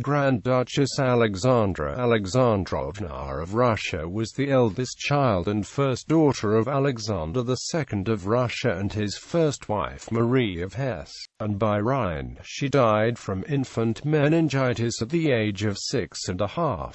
Grand Duchess Alexandra Alexandrovna of Russia was the eldest child and first daughter of Alexander II of Russia and his first wife Marie of Hesse, and by Rhine.She died from infant meningitis at the age of 6.5.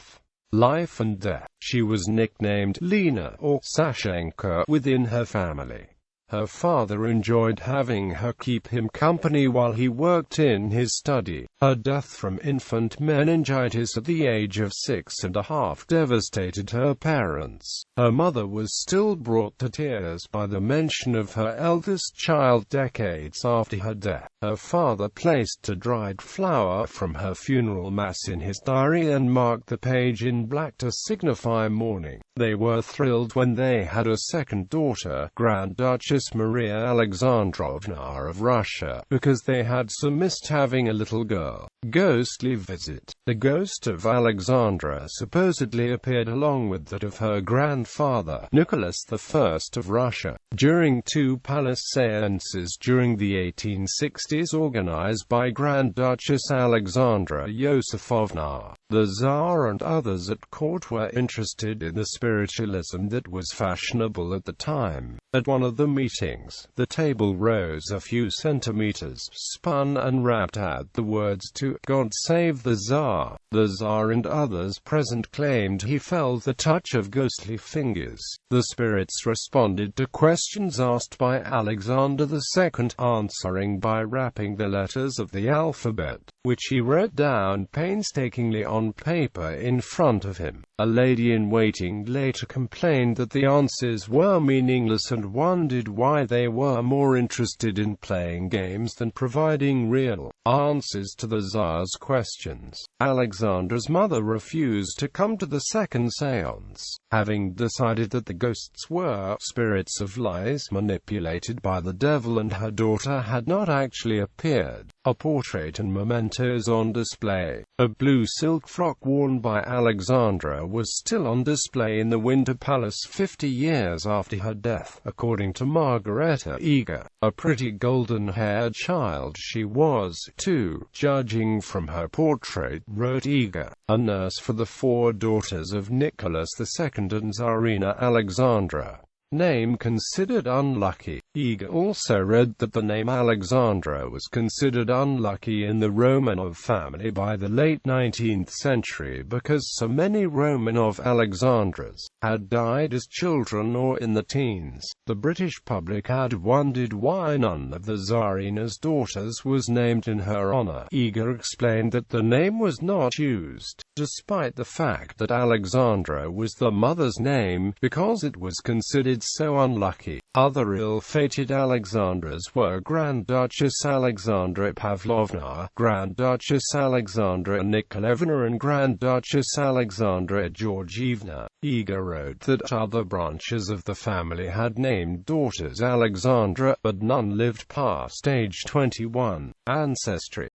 Life and death. She was nicknamed Lena or Sashenka within her family. Her father enjoyed having her keep him company while he worked in his study. Her death from infant meningitis at the age of 6.5 devastated her parents. Her mother was still brought to tears by the mention of her eldest child decades after her death. Her father placed a dried flower from her funeral mass in his diary and marked the page in black to signify mourning. They were thrilled when they had a second daughter, Grand Duchess Marie Alexandrovna of Russia, because they had so missed having a little girl. Ghostly visit. The ghost of Alexandra supposedly appeared along with that of her grandfather, Nicholas I of Russia, during two palace séances during the 1860s organized by Grand Duchess Alexandra Yosifovna. The Tsar and others at court were interested in the spiritualism that was fashionable at the time. At one of the meetings, the table rose a few centimeters, spun and rapped out the words to "God Save the Tsar." The Tsar and others present claimed he felt the touch of ghostly fingers. The spirits responded to questions asked by Alexander II, answering by rapping the letters of the alphabet, which he wrote down painstakingly on paper in front of him. A lady-in-waiting later complained that the answers were meaningless and wondered why they were more interested in playing games than providing real answers to the Tsar's questions. Alexandra's mother refused to come to the second séance, having decided that the ghosts were spirits of lies manipulated by the devil and her daughter had not actually appeared. A portrait and mementos on display. A blue silk frock worn by Alexandra was still on display in the Winter Palace 50 years after her death, according to Margareta Eger. A pretty golden-haired child she was, too, judging from her portrait, wrote Eger, a nurse for the four daughters of Nicholas II and Tsarina Alexandra. Name considered unlucky. Eger also read that the name Alexandra was considered unlucky in the Romanov family by the late 19th century because so many Romanov Alexandras had died as children or in the teens. The British public had wondered why none of the Tsarina's daughters was named in her honor. Eger explained that the name was not used, despite the fact that Alexandra was the mother's name, because it was considered so unlucky. Other ill-fated Alexandras were Grand Duchess Alexandra Pavlovna, Grand Duchess Alexandra Nikolaevna and Grand Duchess Alexandra Georgievna. Eger wrote that other branches of the family had named daughters Alexandra, but none lived past age 21. Ancestry.